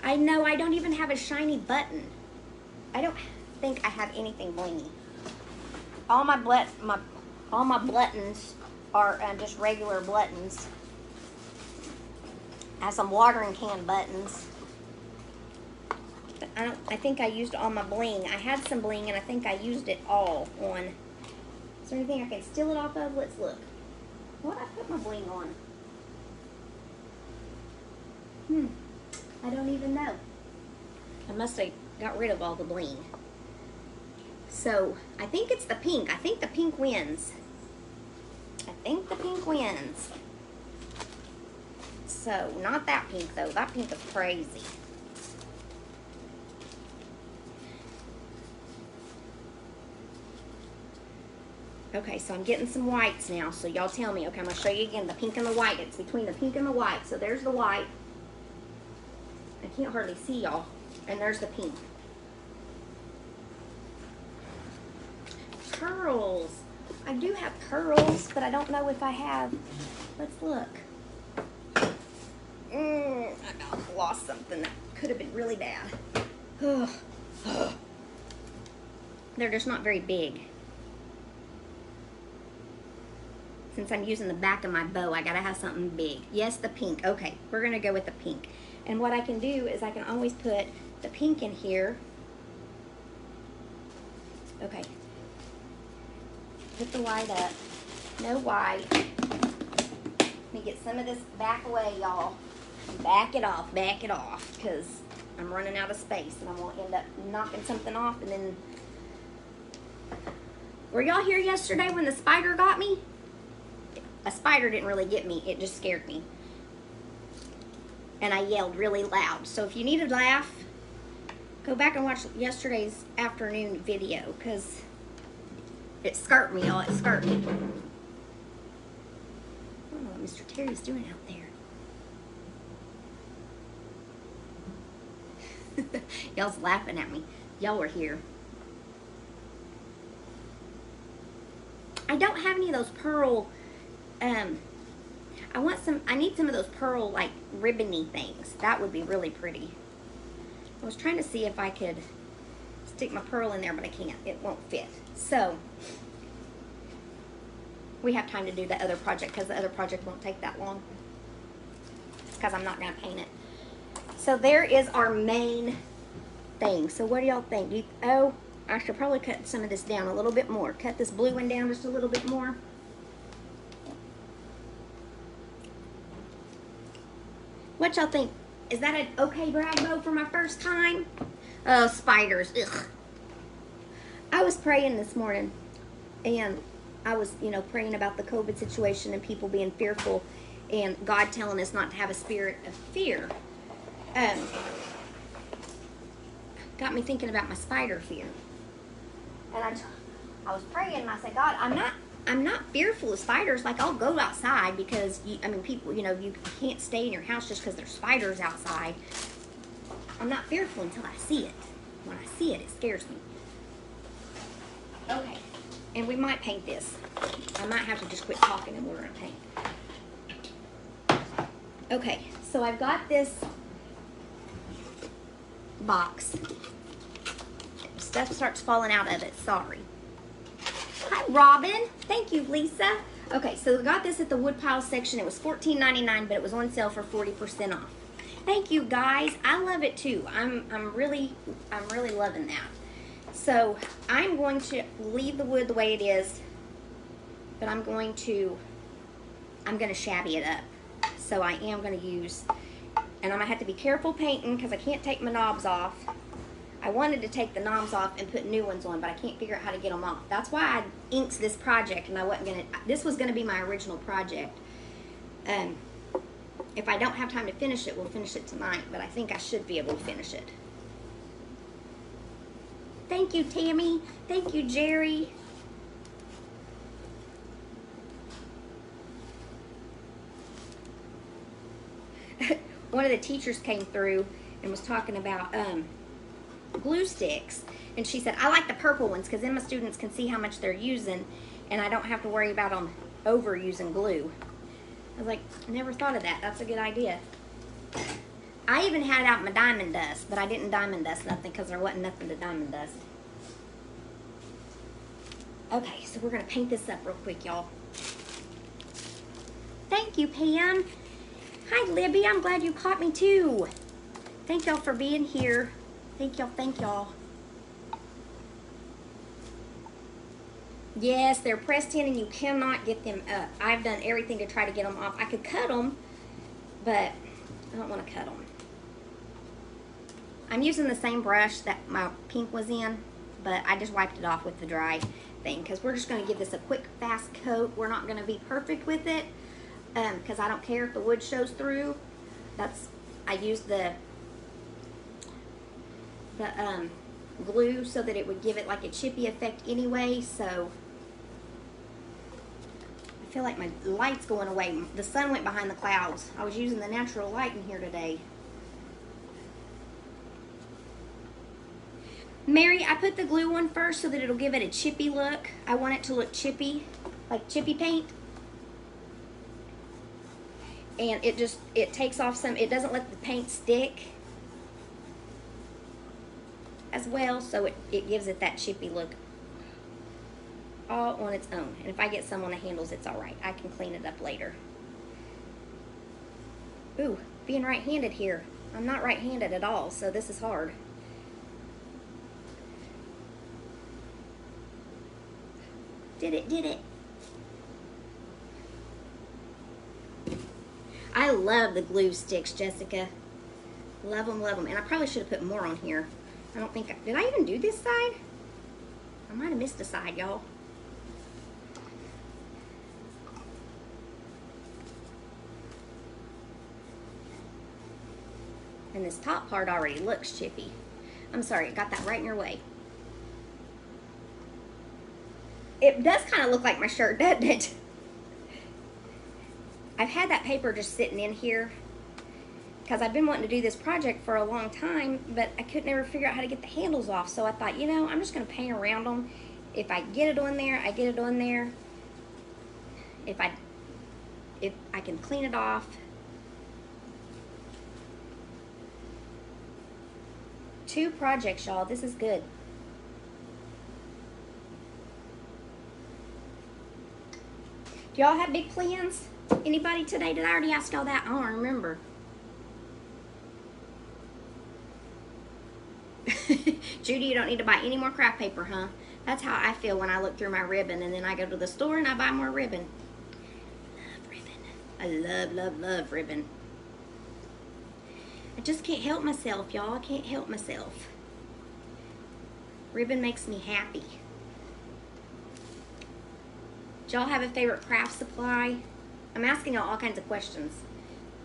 I know I don't even have a shiny button. I don't think I have anything blingy. All my buttons are just regular buttons. I have some watering can buttons. But I think I used all my bling. I had some bling and I think I used it all on. Is there anything I can steal it off of? Let's look. What did I put my bling on? I don't even know. I must have got rid of all the bling. So I think it's the pink. I think the pink wins. I think the pink wins. So not that pink though. That pink is crazy. Okay, so I'm getting some whites now. So y'all tell me. Okay, I'm going to show you again the pink and the white. It's between the pink and the white. So there's the white. I can't hardly see y'all. And there's the pink. Pearls. I do have pearls, but I don't know if I have. Let's look. I lost something that could have been really bad. They're just not very big. Since I'm using the back of my bow, I gotta have something big. Yes, the pink. Okay, we're gonna go with the pink. And what I can do is I can always put the pink in here. Okay. Put the white up. No white. Let me get some of this back away, y'all. Back it off, because I'm running out of space and I'm gonna end up knocking something off. And then, were y'all here yesterday when the spider got me? A spider didn't really get me, it just scared me. And I yelled really loud. So if you need a laugh, go back and watch yesterday's afternoon video, because it scared me, y'all. It scared me. I don't know what Mr. Terry's doing out there. Y'all's laughing at me. Y'all were here. I don't have any of those pearl, I need some of those pearl, like, ribbony things. That would be really pretty. I was trying to see if I could stick my pearl in there, but I can't. It won't fit. So, we have time to do the other project, because the other project won't take that long. It's because I'm not going to paint it. So, there is our main thing. So, what do y'all think? Oh, I should probably cut some of this down a little bit more. Cut this blue one down just a little bit more. What y'all think? Is that an okay brag bow for my first time? Oh, spiders. Ugh. I was praying this morning, and I was, praying about the COVID situation and people being fearful, and God telling us not to have a spirit of fear. Got me thinking about my spider fear. And I was praying, and I said, God, I'm not fearful of spiders. Like, I'll go outside because, people, you can't stay in your house just because there's spiders outside. I'm not fearful until I see it. When I see it, it scares me. Okay, and we might paint this. I might have to just quit talking and we're going to paint. Okay, so I've got this box. Stuff starts falling out of it, sorry. Hi, Robin. Thank you, Lisa. Okay, so I got this at the woodpile section. It was $14.99, but it was on sale for 40% off. Thank you guys. I love it too. I'm really loving that. So I'm going to leave the wood the way it is, but I'm going to shabby it up. So I am going to use, and I'm going to have to be careful painting because I can't take my knobs off. I wanted to take the knobs off and put new ones on, but I can't figure out how to get them off. That's why I inked this project, and I wasn't going to, this was going to be my original project. If I don't have time to finish it, we'll finish it tonight, but I think I should be able to finish it. Thank you, Tammy. Thank you, Jerry. One of the teachers came through and was talking about glue sticks, and she said, I like the purple ones because then my students can see how much they're using and I don't have to worry about them overusing glue. I was like, I never thought of that. That's a good idea. I even had out my diamond dust, but I didn't diamond dust nothing because there wasn't nothing to diamond dust. Okay, so we're going to paint this up real quick, y'all. Thank you, Pam. Hi, Libby. I'm glad you caught me, too. Thank y'all for being here. Thank y'all. Thank y'all. Yes, they're pressed in and you cannot get them up. I've done everything to try to get them off. I could cut them, but I don't want to cut them. I'm using the same brush that my pink was in, but I just wiped it off with the dry thing because we're just going to give this a quick, fast coat. We're not going to be perfect with it because I don't care if the wood shows through. I used the glue so that it would give it like a chippy effect anyway, so I feel like my light's going away. The sun went behind the clouds. I was using the natural light in here today. Mary, I put the glue on first so that it'll give it a chippy look. I want it to look chippy, like chippy paint. And it takes off some, it doesn't let the paint stick as well, so it gives it that chippy look all on its own. And if I get some on the handles, it's all right. I can clean it up later. Ooh, being right-handed here. I'm not right-handed at all, so this is hard. Did it. I love the glue sticks, Jessica. Love them, love them. And I probably should have put more on here. I don't think did I even do this side? I might have missed a side, y'all. And this top part already looks chippy. I'm sorry, it got that right in your way. It does kind of look like my shirt, doesn't it? I've had that paper just sitting in here because I've been wanting to do this project for a long time, but I could never figure out how to get the handles off. So I thought, you know, I'm just going to paint around them. If I get it on there, I get it on there. If I can clean it off. Two projects, y'all. This is good. Do y'all have big plans? Anybody today? Did I already ask y'all that? I don't remember. Judy, you don't need to buy any more craft paper, huh? That's how I feel when I look through my ribbon and then I go to the store and I buy more ribbon. Love ribbon. I love ribbon. I just can't help myself, y'all. I can't help myself. Ribbon makes me happy. Do y'all have a favorite craft supply? I'm asking y'all all kinds of questions.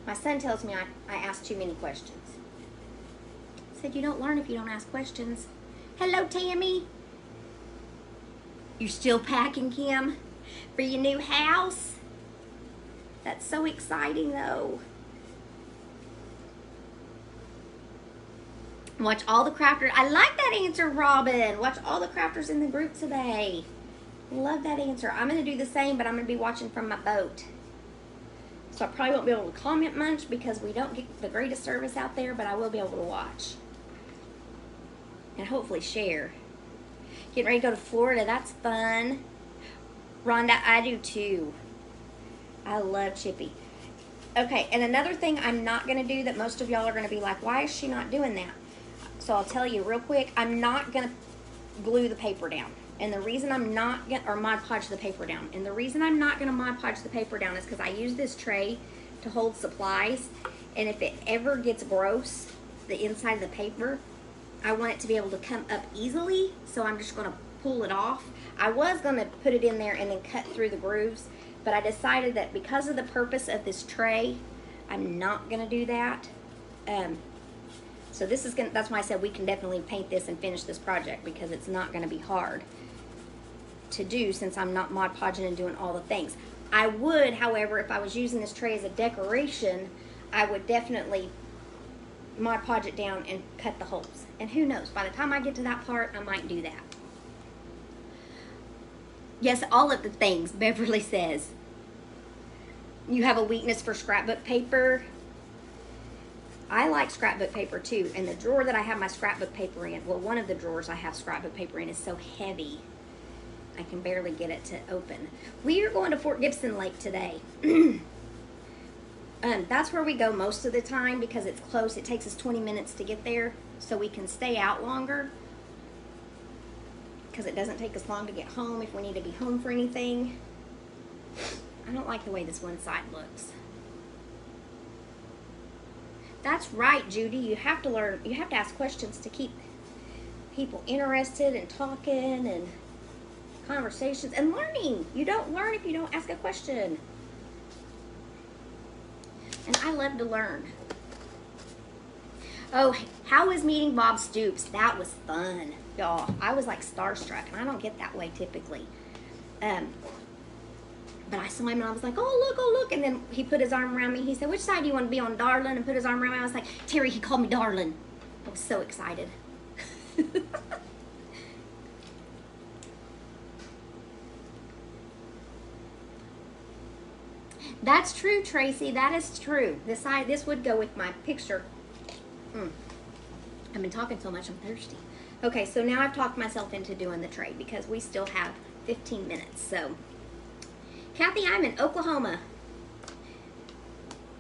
My son tells me I ask too many questions. Said you don't learn if you don't ask questions. Hello, Tammy. You still packing, Kim, for your new house? That's so exciting, though. Watch all the crafters. I like that answer, Robin. Watch all the crafters in the group today. Love that answer. I'm going to do the same, but I'm going to be watching from my boat. So I probably won't be able to comment much because we don't get the greatest service out there, but I will be able to watch. And hopefully share. Getting ready to go to Florida. That's fun. Rhonda, I do too. I love Chippy. Okay, and another thing I'm not going to do that most of y'all are going to be like, why is she not doing that? So I'll tell you real quick, I'm not going to glue the paper down. And the reason I'm not going to, or Mod Podge the paper down. And the reason I'm not going to Mod Podge the paper down is because I use this tray to hold supplies. And if it ever gets gross, the inside of the paper, I want it to be able to come up easily. So I'm just going to pull it off. I was going to put it in there and then cut through the grooves. But I decided that because of the purpose of this tray, I'm not going to do that. So this is gonna, that's why I said we can definitely paint this and finish this project, because it's not going to be hard to do since I'm not Mod Podging and doing all the things. I would, however, if I was using this tray as a decoration, I would definitely Mod Podge it down and cut the holes. And who knows, by the time I get to that part, I might do that. Yes, all of the things, Beverly says. You have a weakness for scrapbook paper. I like scrapbook paper too. And the drawer that I have my scrapbook paper in, well, one of the drawers I have scrapbook paper in is so heavy, I can barely get it to open. We are going to Fort Gibson Lake today. That's where we go most of the time because it's close. It takes us 20 minutes to get there, so we can stay out longer, because it doesn't take us long to get home if we need to be home for anything. I don't like the way this one side looks. That's right, Judy. You have to learn, you have to ask questions to keep people interested and talking and conversations and learning. You don't learn if you don't ask a question. And I love to learn. Oh, how was meeting Bob Stoops? That was fun, y'all. I was like starstruck, and I don't get that way typically. But I saw him and I was like, oh look, and then he put his arm around me. He said, which side do you want to be on, darling? And put his arm around me. I was like, Terry, he called me darling. I was so excited. That's true, Tracy. That is true. This would go with my picture. I've been talking so much, I'm thirsty. Okay, so now I've talked myself into doing the tray because we still have 15 minutes. So, Kathy, I'm in Oklahoma.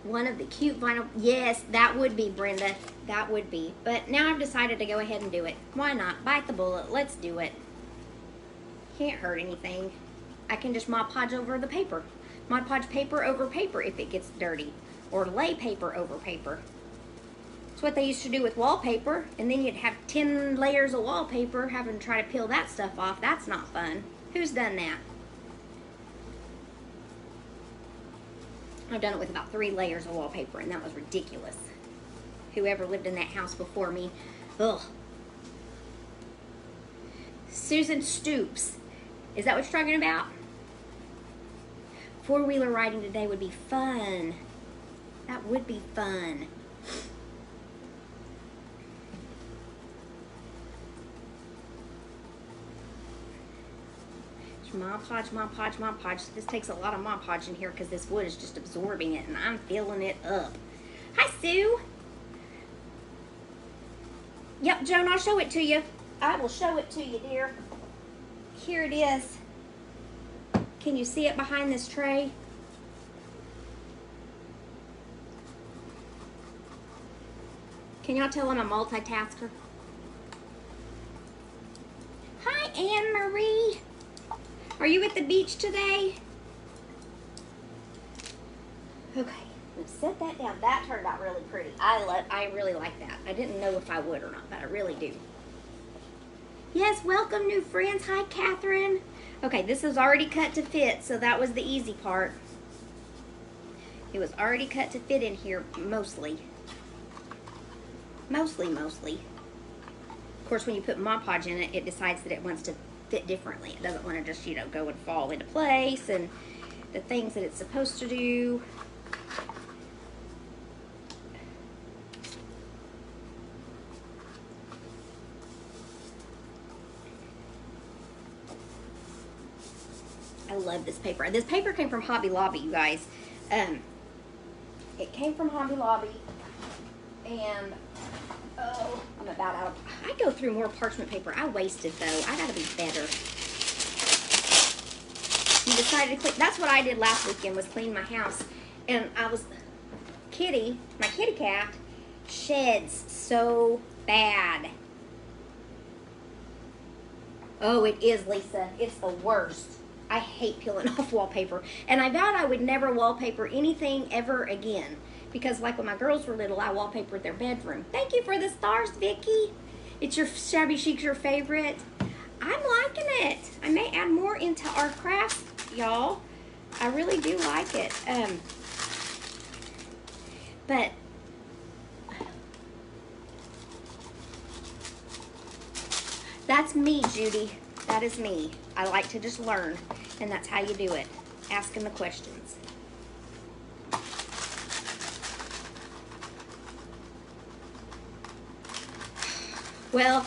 One of the cute vinyl. Yes, that would be, Brenda. That would be. But now I've decided to go ahead and do it. Why not? Bite the bullet. Let's do it. Can't hurt anything. I can just Mod Podge over the paper. Mod Podge paper over paper if it gets dirty. Or lay paper over paper. It's what they used to do with wallpaper. And then you'd have 10 layers of wallpaper having to try to peel that stuff off. That's not fun. Who's done that? I've done it with about 3 layers of wallpaper, and that was ridiculous. Whoever lived in that house before me. Ugh. Susan Stoops. Is that what you're talking about? 4-wheeler riding today would be fun. That would be fun. Mod Podge, Mod Podge, Mod Podge. This takes a lot of Mod Podge in here because this wood is just absorbing it, and I'm filling it up. Hi, Sue. Yep, Joan, I'll show it to you. I will show it to you, dear. Here it is. Can you see it behind this tray? Can y'all tell I'm a multitasker? Hi, Anne Marie. Are you at the beach today? Okay, let's set that down. That turned out really pretty. I really like that. I didn't know if I would or not, but I really do. Yes, welcome new friends. Hi, Catherine. Okay, this is already cut to fit, so that was the easy part. It was already cut to fit in here, mostly. Mostly. Of course, when you put Mod Podge in it, it decides that it wants to fit differently. It doesn't want to just, go and fall into place and the things that it's supposed to do. I love this paper. This paper came from Hobby Lobby, you guys. It came from Hobby Lobby, and oh, I'm about out of. I go through more parchment paper. I waste it though. I gotta be better. you decided to clean. That's what I did last weekend, was clean my house. And I was, my kitty cat sheds so bad. Oh, it is, Lisa. It's the worst. I hate peeling off wallpaper. And I vowed I would never wallpaper anything ever again. Because like when my girls were little, I wallpapered their bedroom. Thank you for the stars, Vicky. It's your shabby chic's your favorite. I'm liking it. I may add more into our crafts, y'all. I really do like it. But that's me, Judy. That is me. I like to just learn, and that's how you do it. Asking the questions. Well,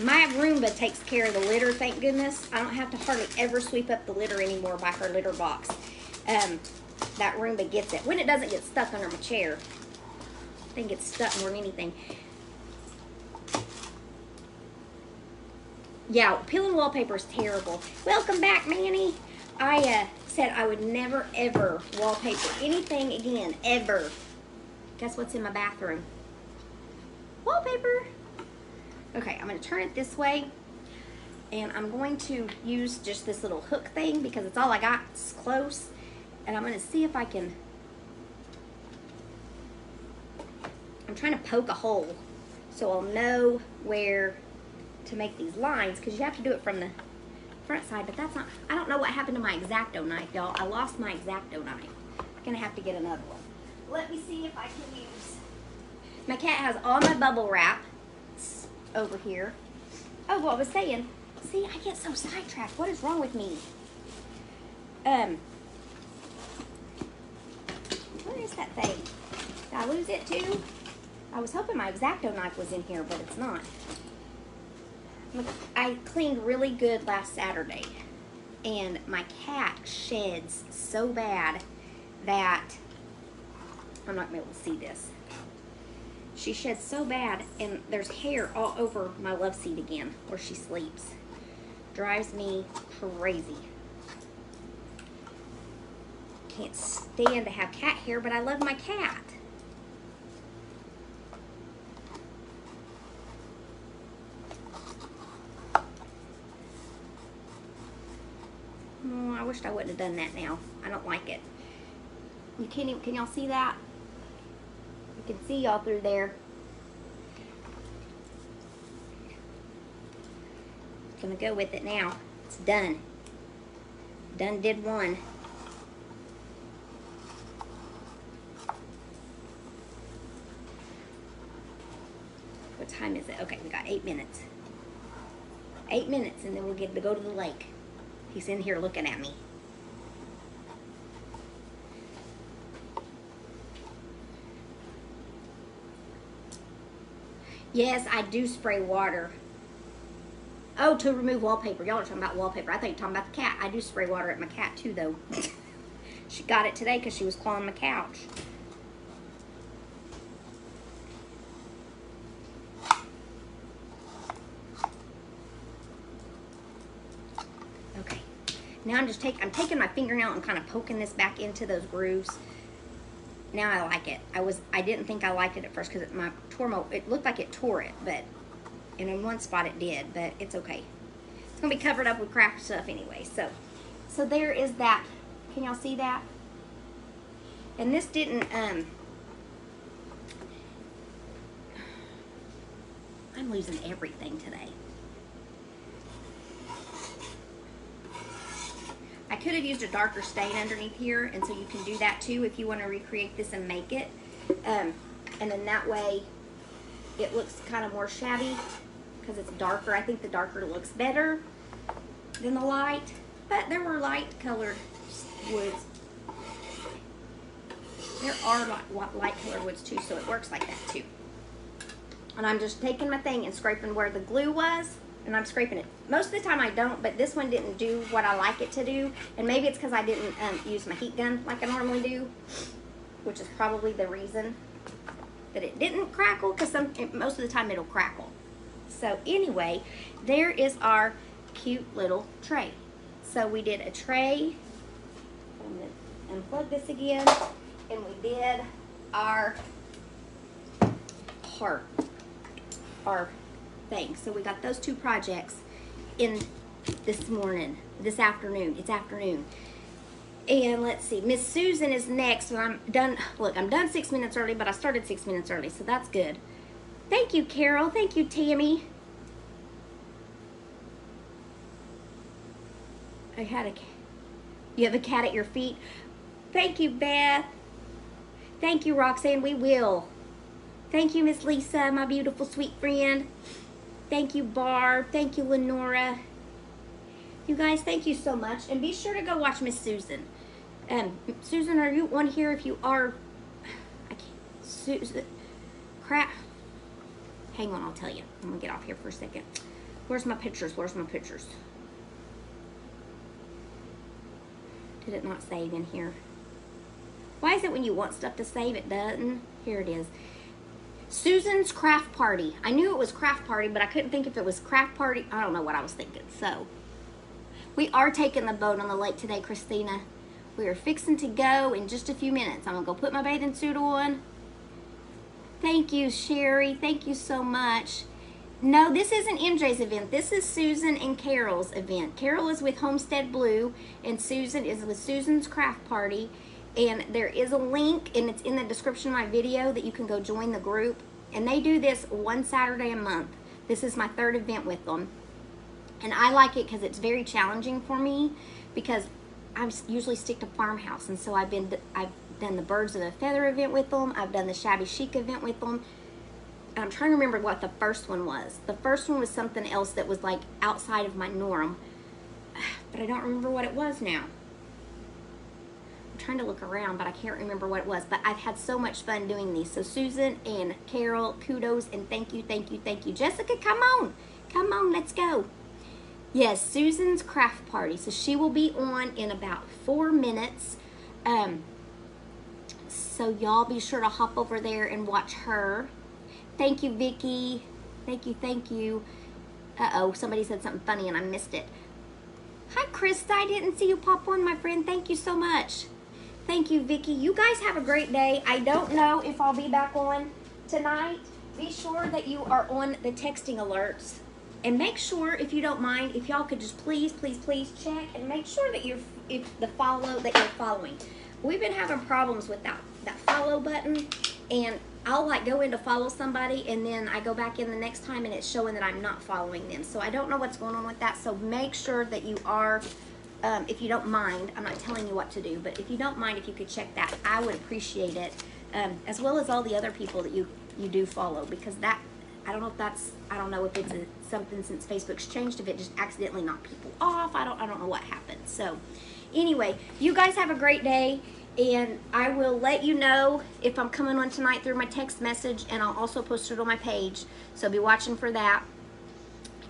my Roomba takes care of the litter, thank goodness. I don't have to hardly ever sweep up the litter anymore by her litter box. That Roomba gets it. When it doesn't get stuck under my chair. I think it's stuck more than anything. Yeah, peeling wallpaper is terrible. Welcome back, Manny. I said I would never, ever wallpaper anything again, ever. Guess what's in my bathroom? Wallpaper. Okay, I'm going to turn it this way. And I'm going to use just this little hook thing because it's all I got. It's close. And I'm going to see if I can... I'm trying to poke a hole so I'll know where to make these lines, because you have to do it from the front side, but that's not... I don't know what happened to my X-Acto knife, y'all. I lost my X-Acto knife. I'm going to have to get another one. Let me see if I can use... My cat has all my bubble wrap over here. Oh, what I was saying. See, I get so sidetracked. What is wrong with me? Where is that thing? Did I lose it too? I was hoping my X-Acto knife was in here, but it's not. I cleaned really good last Saturday, and my cat sheds so bad that I'm not going to be able to see this. She sheds so bad, and there's hair all over my love seat again where she sleeps. Drives me crazy. Can't stand to have cat hair, but I love my cat. Oh, I wished I wouldn't have done that now. I don't like it. You can't even, can y'all see that? You can see y'all through there. Gonna go with it now. It's done. Done did one. What time is it? Okay, we got 8 minutes. 8 minutes, and then we'll get to go to the lake. He's in here looking at me. Yes, I do spray water. Oh, to remove wallpaper. Y'all are talking about wallpaper. I thought you were talking about the cat. I do spray water at my cat too, though. She got it today because she was clawing my couch. Okay. Now I'm taking my fingernail and kind of poking this back into those grooves. Now I like it. I didn't think I liked it at first because it looked like it tore it, but and in one spot it did, but it's okay. It's gonna be covered up with craft stuff anyway. So there is that. Can y'all see that? And this didn't I'm losing everything today. I could have used a darker stain underneath here, and so you can do that too if you want to recreate this and make it. And then that way it looks kind of more shabby because it's darker. I think the darker looks better than the light, but there were light colored woods. There are light colored woods too, so it works like that too. And I'm just taking my thing and scraping where the glue was, and I'm scraping it. Most of the time I don't, but this one didn't do what I like it to do, and maybe it's because I didn't use my heat gun like I normally do, which is probably the reason that it didn't crackle, because most of the time it'll crackle. So anyway, there is our cute little tray. So we did a tray unplug this again, and we did our thing. So we got those 2 projects in this afternoon. It's afternoon. And let's see, Miss Susan is next, and I'm done. Look, I'm done 6 minutes early, but I started 6 minutes early, so that's good. Thank you, Carol. Thank you, Tammy. You have a cat at your feet. Thank you, Beth. Thank you, Roxanne. We will. Thank you, Miss Lisa, my beautiful, sweet friend. Thank you, Barb. Thank you, Lenora. You guys, thank you so much. And be sure to go watch Miss Susan. Susan, are you on here? If you are, I can't. Susan, crap. Hang on, I'll tell you. I'm going to get off here for a second. Where's my pictures? Where's my pictures? Did it not save in here? Why is it when you want stuff to save, it doesn't? Here it is. Susan's Craft Party. I knew it was Craft Party, but I couldn't think if it was Craft Party. I don't know what I was thinking. So, we are taking the boat on the lake today, Christina. We are fixing to go in just a few minutes. I'm going to go put my bathing suit on. Thank you, Sherry. Thank you so much. No, this isn't MJ's event. This is Susan and Carol's event. Carol is with Homestead Blue, and Susan is with Susan's Craft Party. And there is a link, and it's in the description of my video, that you can go join the group. And they do this one Saturday a month. This is my 3rd event with them. And I like it because it's very challenging for me, because I usually stick to farmhouse. And so I've done the Birds of a Feather event with them. I've done the Shabby Chic event with them. And I'm trying to remember what the first one was. The first one was something else that was like outside of my norm. But I don't remember what it was now. I'm trying to look around, but I can't remember what it was. But I've had so much fun doing these. So Susan and Carol, kudos and thank you, thank you, thank you. Jessica, come on. Come on, let's go. Yes, Susan's Craft Party. So she will be on in about 4 minutes. So y'all be sure to hop over there and watch her. Thank you, Vicki. Thank you, thank you. Uh-oh, somebody said something funny and I missed it. Hi, Krista. I didn't see you pop on, my friend. Thank you so much. Thank you, Vicki. You guys have a great day. I don't know if I'll be back on tonight. Be sure that you are on the texting alerts. And make sure, if you don't mind, if y'all could just please, please, please check and make sure that you're following. We've been having problems with that follow button, and I'll like go in to follow somebody and then I go back in the next time and it's showing that I'm not following them. So I don't know what's going on with that. So make sure that you are, if you don't mind, I'm not telling you what to do, but if you don't mind, if you could check that, I would appreciate it. As well as all the other people that you do follow, because that, I don't know if it's something since Facebook's changed, if it just accidentally knocked people off. I don't know what happened. So anyway, you guys have a great day, and I will let you know if I'm coming on tonight through my text message, and I'll also post it on my page. So be watching for that.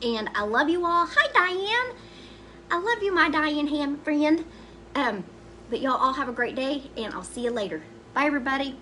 And I love you all. Hi, Diane. I love you, my Diane ham friend. But y'all all have a great day, and I'll see you later. Bye, everybody.